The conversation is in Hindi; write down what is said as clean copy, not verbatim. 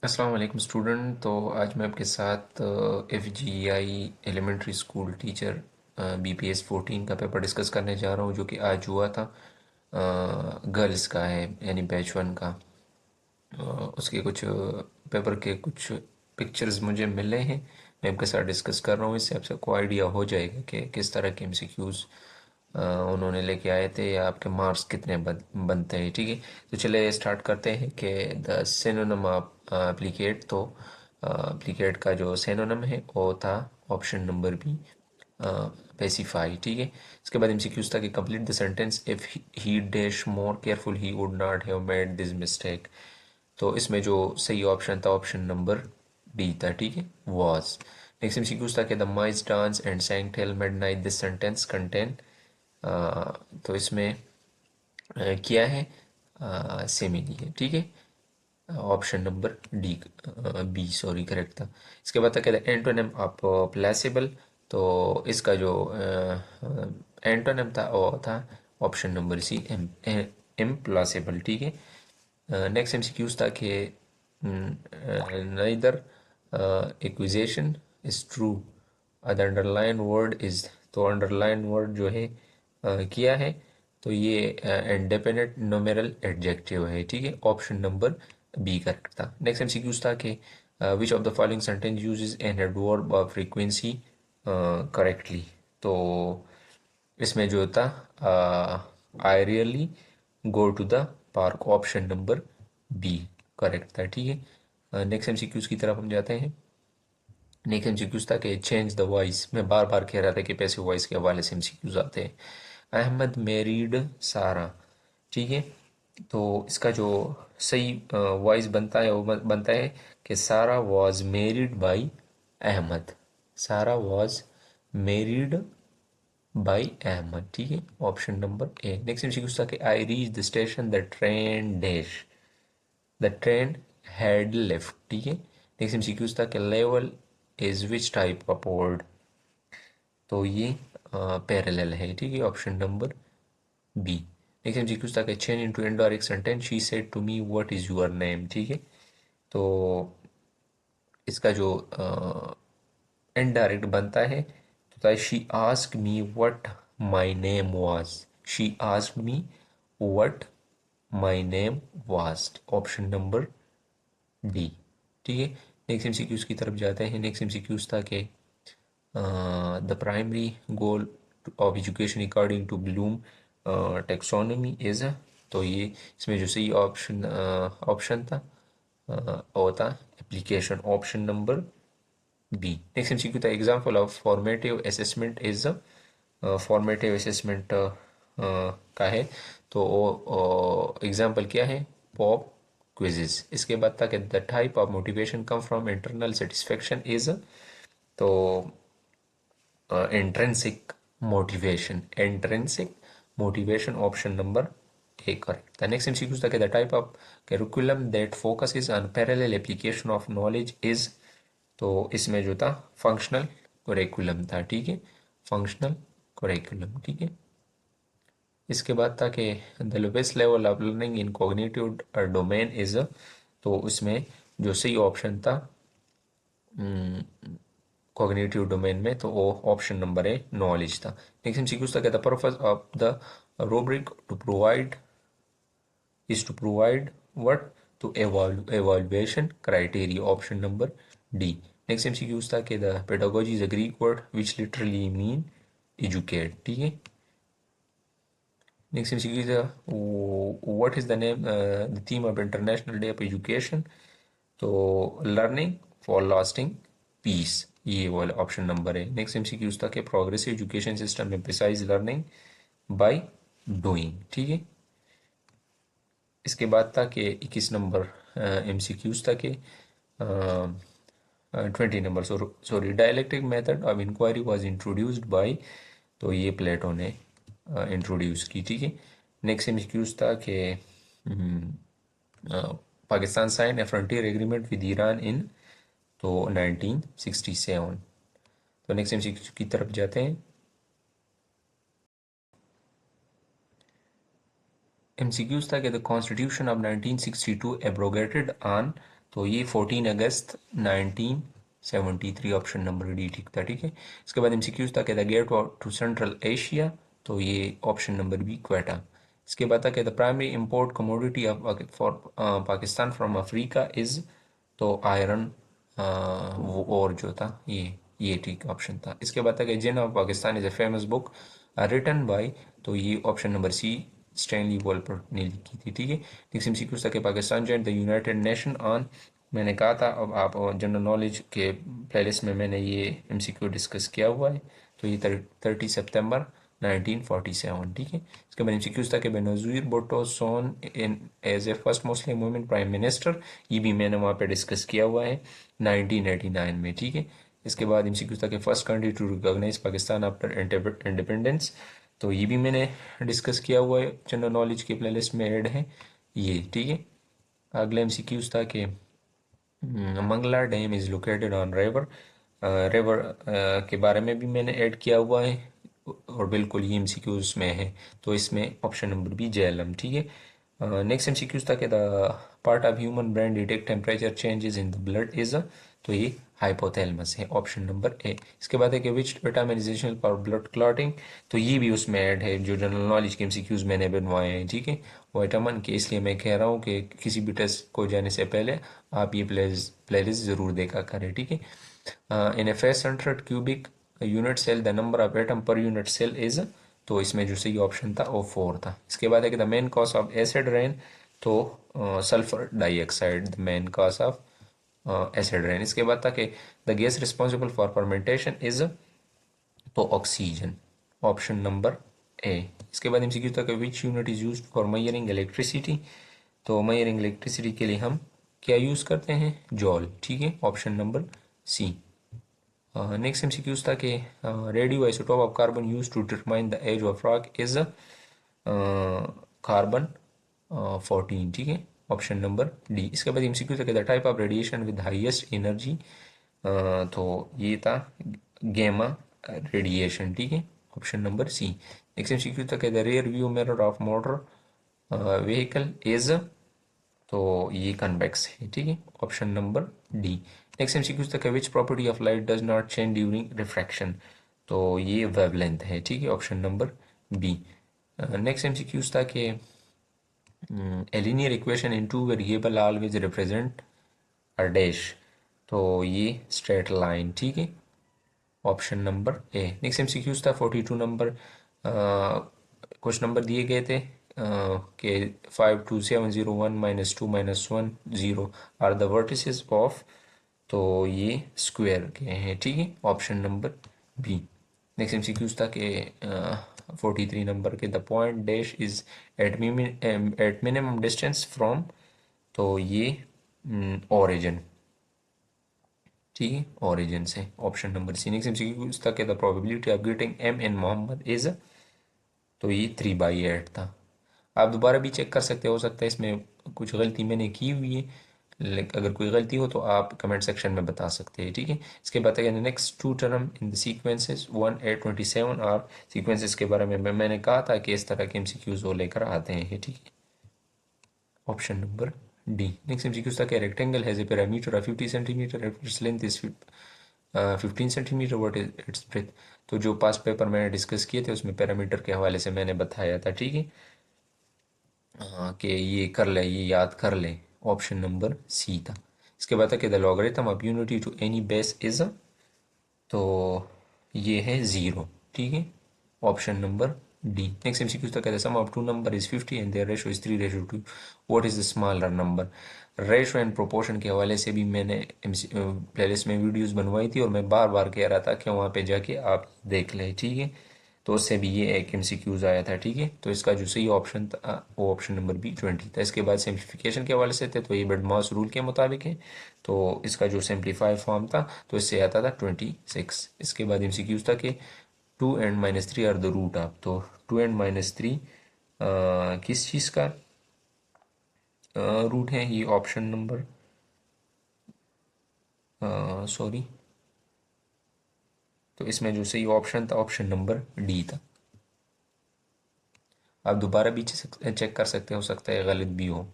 अस्सलाम वालेकुम स्टूडेंट। तो आज मैं आपके साथ एफ जी आई एलिमेंट्री स्कूल टीचर BPS 14 का पेपर डिस्कस करने जा रहा हूँ, जो कि आज हुआ था। गर्ल्स का है, यानी बैच 1 का। अ, उसके कुछ पेपर के कुछ पिक्चर्स मुझे मिले हैं, मैं आपके साथ डिस्कस कर रहा हूँ। इससे आप सबको आइडिया हो जाएगा कि किस तरह के MCQs उन्होंने लेके आए थे, या आपके मार्क्स कितने बनते हैं। ठीक है, तो चले स्टार्ट करते हैं कि द सिनोनिम ऑफ एप्लीकेट। तो एप्लीकेट का जो सिनोनिम है वो था ऑप्शन नंबर बी, पेसिफाई। ठीक है, इसके बाद MCQs था कि complete the sentence, if he dash more careful he would not have made this mistake. तो इसमें जो सही ऑप्शन था ऑप्शन नंबर डी था। ठीक है, वॉज। नेक्स्ट MCQ था कि the mice dance and sang till midnight, this sentence contain. तो इसमें क्या है, सिमिली है। ठीक है, option number D, B sorry, correct था। इसके बाद था कि द एंटोनिम ऑफ प्लेसिबल। तो इसका जो एंटोनिम था वो था ऑप्शन नंबर सी, इम्प्लॉसिबल। ठीक है, नेक्स्ट MCQs था कि neither acquisition is true, the underline word is. तो अंडरलाइन वर्ड जो है किया है, तो ये इंडेपेंडेंट न्यूमेरल एडजेक्टिव है। ठीक है, ऑप्शन नंबर बी करेक्ट था। नेक्स्ट MCQs था कि which of the following sentence uses an adverb of frequency correctly. तो इसमें जो था I really go to the park, option number B correct था। ठीक है, नेक्स्ट MCQs की तरफ हम जाते हैं। नेक्स्ट MCQs था कि चेंज द वॉइस। मैं बार बार कह रहा था कि पैसिव वॉइस के हवाले से MCQs आते हैं। अहमद मैरिड सारा। ठीक है, तो इसका जो सही वॉइस बनता है वो बनता है कि सारा वॉज मैरिड बाई अहमद। सारा वॉज मैरिड बाई अहमद। ठीक है, option number A. Next MCQ था कि I reach the station the train dash, the train had left. ठीक है, नेक्स्ट MCQ था कि level is which type of word. तो ये पैरेलल है। ठीक है, option number B. Next MCQ था कि change into indirect sentence, she said to me what is your name. ठीक है, तो इसका जो इनडायरेक्ट बनता है तो she asked me what my name was. She asked me what my name was, option number D. ठीक है, नेक्स्ट MCQs की तरफ जाते हैं। नेक्स्ट MCQs था कि the primary goal of education according to Bloom taxonomy is. तो ये इसमें जो सही ऑप्शन था वो था application, option number B. Next MCQ था example of formative assessment is. Formative assessment का है, तो वो एग्जाम्पल क्या है, पॉप क्विजेस। इसके बाद था कि the type of motivation come from internal satisfaction is. तो intrinsic motivation, intrinsic motivation, option number A correct. The next MCQ था कि the type of curriculum that focuses on parallel application of knowledge is. तो इसमें जो था फंक्शनल करिकुलम था। ठीक है, फंक्शनल करिकुलम। ठीक है, इसके बाद था कि the lowest level of learning in cognitive domain is. तो उसमें जो सही ऑप्शन था कॉग्निटिव डोमेन में, तो वो ऑप्शन नंबर ए नॉलेज था। नेक्स्ट MCQ था कि the purpose of the rubric to provide is to provide what, to evaluation criteria, option number D। Next MCQs था कि the pedagogy is a Greek word which literally mean educate। ठीक है, नेक्स्ट MCQ था what is the name, the theme of International Day of Education। तो learning for lasting peace, ये वाला ऑप्शन नंबर है। नेक्स्ट MCQs था कि progressive education system emphasize learning by doing. ठीक है, इसके बाद था कि 21 नंबर MCQs था कि 20 number, sorry, dialectic method of inquiry was introduced by. तो ये प्लेटो ने इंट्रोड्यूस की। ठीक है, नेक्स्ट MCQs था कि Pakistan sign a frontier agreement with Iran in, तो 1967। तो नेक्स्ट MCQ की तरफ जाते हैं। MCQs था कि the constitution of 1962 abrogated on. तो ये 14 अगस्त 1973 ऑप्शन नंबर डी ठीक था। ठीक है, इसके बाद एमसीक्यूज था कि the gate to Central Asia, तो ये ऑप्शन नंबर बी क्वेटा। इसके बाद था कि the primary import commodity of for Pakistan from Africa is, तो आयरन, वो और जो था ये ठीक ऑप्शन था। इसके बाद था कि Jinnah of Pakistan is a famous book written by, तो ये option number C Stanley Wolpert ने लिखी थी। ठीक है, नेक्स्ट एमसीक्यू था कि Pakistan joined the United Nation on, मैंने कहा था अब आप जनरल नॉलेज के प्लेलिस्ट में मैंने ये एमसीक्यू डिस्कस किया हुआ है। तो ये 30 सितंबर 1947। ठीक है, इसके बाद एमसीक्यूज था कि Benazir Bhutto sworn in as a first Muslim women prime minister, ये भी मैंने वहाँ पे डिस्कस किया हुआ है 1989 में। ठीक है, इसके बाद एमसीक्यूज था कि first country to recognize Pakistan after independence, तो ये भी मैंने डिस्कस किया हुआ है, जनरल नॉलेज के प्लेलिस्ट में ऐड है ये। ठीक है, अगला एमसीक्यूज था कि Mangla dam is located on river, river के बारे में भी मैंने ऐड किया हुआ है और बिल्कुल ये एमसीक्यूज में है, तो इसमें ऑप्शन नंबर बी जेएलएम। ठीक है, नेक्स्ट एमसीक्यूज था कि the part of human brain detect temperature changes in the blood is, तो ये हाइपोथैलेमस है, ऑप्शन नंबर ए। इसके बाद है कि which vitamin is essential for blood clotting, तो ये भी उसमें ऐड है जो जनरल नॉलेज के एमसीक्यूज मैंने बनवाए हैं। ठीक है, विटामिन के, इसलिए मैं कह रहा हूँ कि किसी भी टेस्ट को जाने से पहले आप ये प्लेलिस्ट ज़रूर देखा करें। ठीक है, in a 500 cubic unit cell the number of atom per unit cell is, तो इसमें जो सही ऑप्शन था वो 4 था। इसके बाद है कि the main cause of acid rain, तो sulphur dioxide the main cause of acid rain. इसके बाद था कि the gas responsible for fermentation is, तो ऑक्सीजन, ऑप्शन नंबर ए। इसके बाद एमसीक्यू था कि which unit is used for measuring electricity, तो मेजरिंग इलेक्ट्रिसिटी के लिए हम क्या यूज़ करते हैं, जॉल। ठीक है, option number C. Next MCQs था कि radio isotope of carbon use to determine the age of rock is carbon 14। ठीक है, ऑप्शन नंबर डी। इसके बाद एमसीक्यू था कि the type of radiation with highest energy, तो ये था गेमा रेडिएशन। ठीक है, option number C. Next MCQ था कि the rear view mirror of motor vehicle is, तो ये कन्वेक्स है। ठीक है, option number D. Next MCQ था कि which property of light does not change during refraction, तो ये वेवलेंथ है। ठीक है, option number B. Next MCQs था कि a linear equation in two variable always represent a dash, तो ये स्ट्रेट लाइन। ठीक है, option number A. Next MCQs था 42 नंबर, कुछ नंबर दिए गए थे कि 52701 -2 -1 0 आर द वर्टिसेस ऑफ, तो ये स्क्वायर के हैं। ठीक है, option number B. Next MCQs था कि 43 नंबर के the point dash is at minimum distance from, तो ये ओरिजिन। ठीक है, ओरिजिन से, option number C. Next MCQs था कि the probability of getting M in Mohammad is, तो ये 3/8 था। आप दोबारा भी चेक कर सकते हो सकता है इसमें कुछ गलती मैंने की हुई है, लेकिन अगर कोई गलती हो तो आप कमेंट सेक्शन में बता सकते हैं। ठीक है, इसके बाद next two term in the sequences 1 8 27 और सीक्वेंसेस के बारे में मैंने कहा था कि इस तरह के एमसीक्यूज वो लेकर आते हैं। ठीक है, option number D. Next MCQs था कि rectangle has a parameter of 50 centimetre, its length is 15 centimetre, what is it's breath, तो जो पास पेपर मैंने डिस्कस किए थे उसमें पैरामीटर के हवाले से मैंने बताया था। ठीक है, हाँ कि ये कर ले, ये याद कर ले, ऑप्शन नंबर सी था। इसके बाद था कि the logarithm of unity to any base is, तो ये है 0। ठीक है, option number D. Next MCQ था कहता है sum of two number is 50 and their ratio is 3:2, what is the smaller number. Ratio and proportion के हवाले से भी मैंने प्लेलिस्ट में वीडियोस बनवाई थी और मैं बार बार कह रहा था कि वहाँ पे जाके आप देख लें। ठीक है, तो उससे भी ये एक एमसीक्यूज आया था। ठीक है, तो इसका जो सही ऑप्शन था वो ऑप्शन नंबर बी 20 था। इसके बाद सिंप्लीफिकेशन के हवाले से थे, तो ये बेडमॉस रूल के मुताबिक है, तो इसका जो सिंप्लीफाई फॉर्म था तो इससे आता था 26। इसके बाद एमसीक्यूज था कि 2 and -3 are the root of, तो 2 and -3 किस चीज़ का रूट है, ये ऑप्शन नंबर, सॉरी, तो इसमें जो सही ऑप्शन था ऑप्शन नंबर डी था। आप दोबारा भी चेक कर सकते हो सकता है गलत भी हो।